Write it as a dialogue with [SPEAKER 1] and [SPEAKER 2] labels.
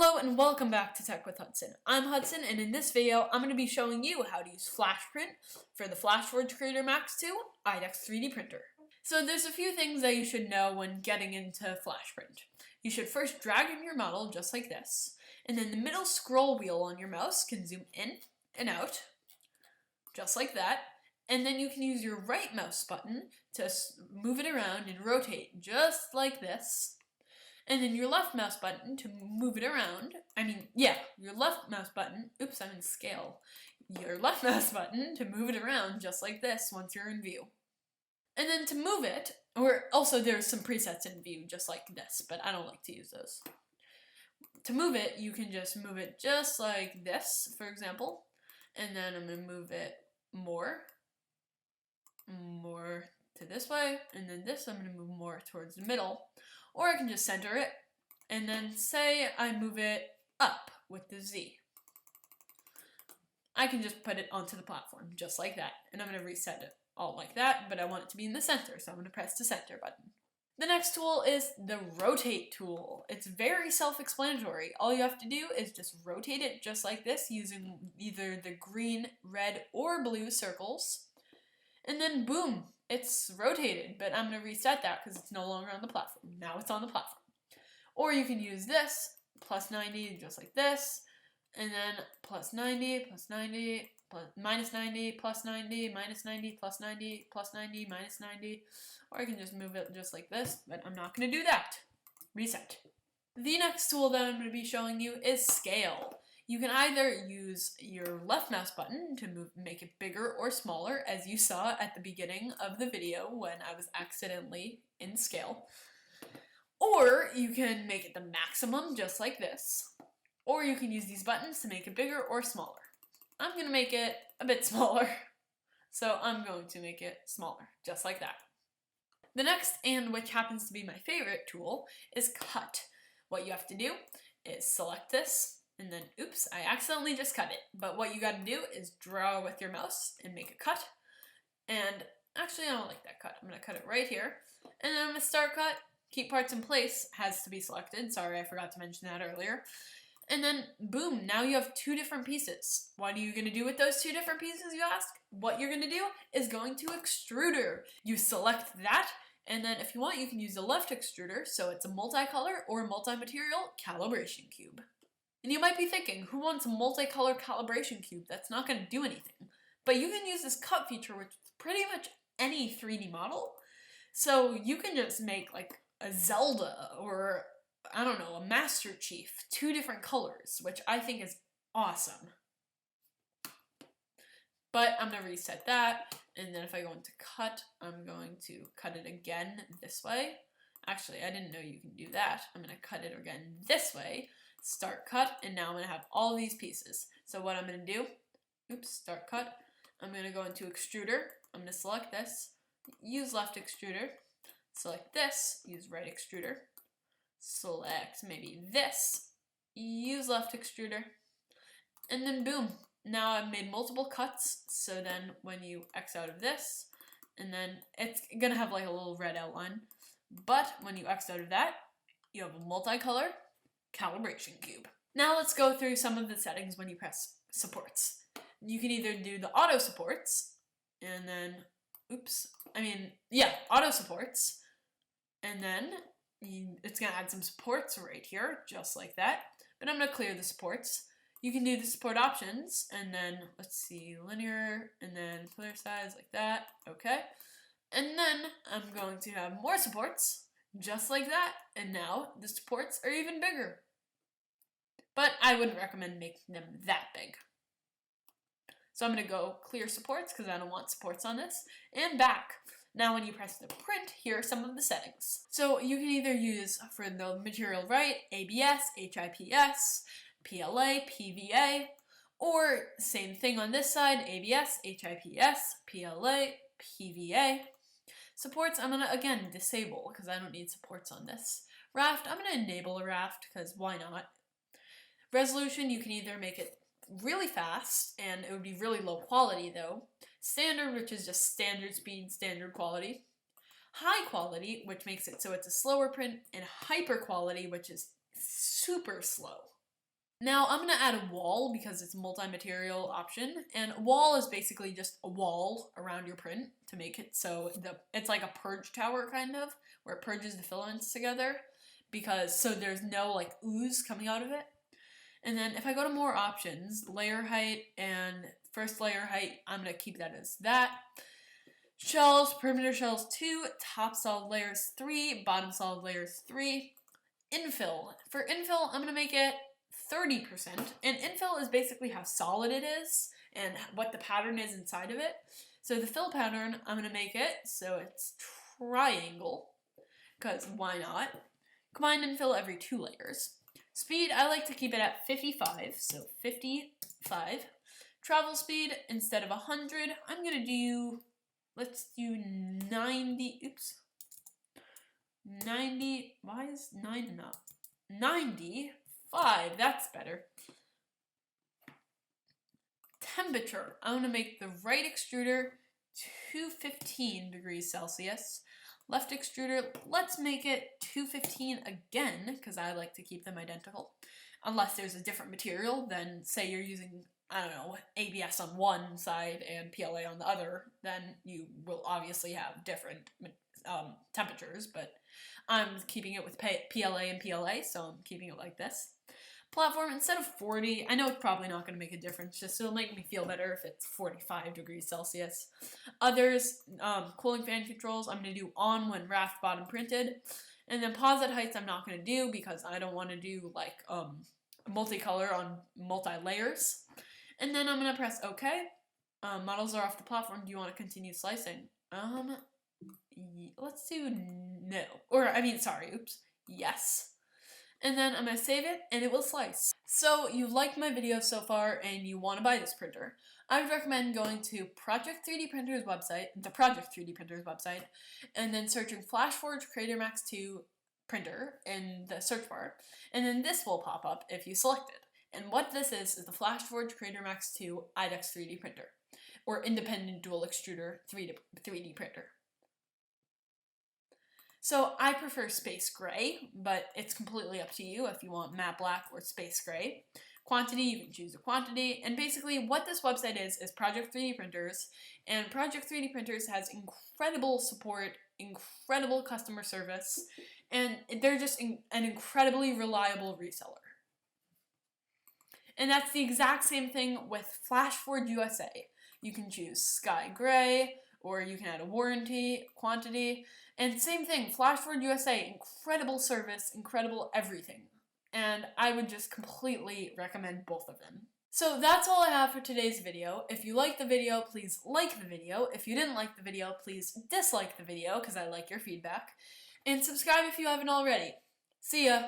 [SPEAKER 1] Hello and welcome back to Tech with Hudson. I'm Hudson, and in this video I'm going to be showing you how to use FlashPrint for the FlashForge Creator Max 2 IDEX 3D printer. So there's a few things that you should know when getting into FlashPrint. You should first drag in your model just like this, and then the middle scroll wheel on your mouse can zoom in and out, just like that, and then you can use your right mouse button to move it around and rotate just like this. And then your left mouse button to move it around. Your left mouse button. Oops, I'm in scale. Your left mouse button to move it around just like this once you're in view. And then to move it, or also there's some presets in view just like this, but I don't like to use those. To move it, you can just move it just like this, for example. And then I'm going to move it more to this way, and then this I'm going to move more towards the middle. Or I can just center it, and then say I move it up with the Z. I can just put it onto the platform, just like that. And I'm going to reset it all like that, but I want it to be in the center, so I'm going to press the center button. The next tool is the rotate tool. It's very self-explanatory. All you have to do is just rotate it just like this using either the green, red, or blue circles. And then boom, it's rotated, but I'm going to reset that because it's no longer on the platform. Now it's on the platform. Or you can use this, plus 90, just like this, and then plus 90, plus 90, plus, minus 90, plus 90, minus 90, plus 90, plus 90, minus 90. Or I can just move it just like this, but I'm not going to do that. Reset. The next tool that I'm going to be showing you is scale. You can either use your left mouse button to make it bigger or smaller, as you saw at the beginning of the video when I was accidentally in scale. Or you can make it the maximum, just like this. Or you can use these buttons to make it bigger or smaller. I'm going to make it a bit smaller, so I'm going to make it smaller, just like that. The next, and which happens to be my favorite tool, is cut. What you have to do is select this, and then, oops, I accidentally just cut it. But what you gotta do is draw with your mouse and make a cut. And actually, I don't like that cut. I'm gonna cut it right here. And then I'm gonna start cut. Keep parts in place has to be selected. Sorry, I forgot to mention that earlier. And then, boom, now you have two different pieces. What are you gonna do with those two different pieces, you ask? What you're gonna do is going to extruder. You select that, and then if you want, you can use the left extruder, so it's a multicolor or multi-material calibration cube. And you might be thinking, who wants a multicolor calibration cube? That's not going to do anything. But you can use this cut feature with pretty much any 3D model. So you can just make like a Zelda or, I don't know, a Master Chief, two different colors, which I think is awesome. But I'm going to reset that, and then if I go into cut, I'm going to cut it again this way. Actually, I didn't know you can do that. I'm going to cut it again this way. Start cut, and now I'm going to have all these pieces. So what I'm going to do, start cut, I'm going to go into extruder, I'm going to select this, use left extruder, select this, use right extruder, select maybe this, use left extruder, and then boom, now I've made multiple cuts, so then when you X out of this, and then it's going to have like a little red outline, but when you X out of that, you have a multicolor calibration cube. Now let's go through some of the settings when you press supports. You can either do the auto supports, and then, auto supports, and then it's going to add some supports right here, just like that. But I'm going to clear the supports. You can do the support options, and then, let's see, linear, and then clear size like that, okay. And then I'm going to have more supports, just like that, and now the supports are even bigger. But I wouldn't recommend making them that big. So I'm going to go clear supports because I don't want supports on this, and back. Now when you press the print, here are some of the settings. So you can either use, for the material right, ABS, HIPS, PLA, PVA, or same thing on this side, ABS, HIPS, PLA, PVA. Supports, I'm going to, again, disable because I don't need supports on this. Raft, I'm going to enable a raft because why not? Resolution, you can either make it really fast, and it would be really low quality though. Standard, which is just standard speed, standard quality. High quality, which makes it so it's a slower print, and hyper quality, which is super slow. Now I'm going to add a wall because it's a multi-material option, and a wall is basically just a wall around your print to make it so it's like a purge tower kind of, where it purges the filaments together, so there's no like ooze coming out of it. And then if I go to more options, layer height and first layer height, I'm going to keep that as that. Shells, perimeter shells 2, top solid layers 3, bottom solid layers 3. Infill. For infill, I'm going to make it 30%, and infill is basically how solid it is and what the pattern is inside of it. So the fill pattern, I'm going to make it so it's triangle, because why not? Combine and fill every 2 layers. Speed, I like to keep it at 55, so 55. Travel speed, instead of 100, I'm going to do, let's do 90, oops. 90, why is 9 enough? 95, that's better. Temperature, I'm going to make the right extruder 215 degrees Celsius. Left extruder, let's make it 215 again, because I like to keep them identical. Unless there's a different material, then say you're using, I don't know, ABS on one side and PLA on the other, then you will obviously have different temperatures, but I'm keeping it with PLA and PLA, so I'm keeping it like this. Platform, instead of 40, I know it's probably not going to make a difference, just it'll make me feel better if it's 45 degrees Celsius. Others, cooling fan controls, I'm going to do on when raft bottom printed. And then posit heights I'm not going to do because I don't want to do like multicolor on multi-layers. And then I'm going to press OK. Models are off the platform. Do you want to continue slicing? Let's do no. Yes. And then I'm going to save it, and it will slice. So, you liked my video so far, and you want to buy this printer. I would recommend going to Project 3D Printer's website, the Project 3D Printer's website, and then searching FlashForge Creator Max 2 printer in the search bar, and then this will pop up if you select it. And what this is the FlashForge Creator Max 2 IDEX 3D printer, or independent dual extruder 3D printer. So I prefer space gray, but it's completely up to you if you want matte black or space gray. Quantity, you can choose a quantity, and basically what this website is Project 3D Printers, and Project 3D Printers has incredible support, incredible customer service, and they're just an incredibly reliable reseller. And that's the exact same thing with FlashForge USA. You can choose sky gray, or you can add a warranty, quantity, and same thing, FlashForge USA, incredible service, incredible everything. And I would just completely recommend both of them. So that's all I have for today's video. If you liked the video, please like the video. If you didn't like the video, please dislike the video, because I like your feedback. And subscribe if you haven't already. See ya!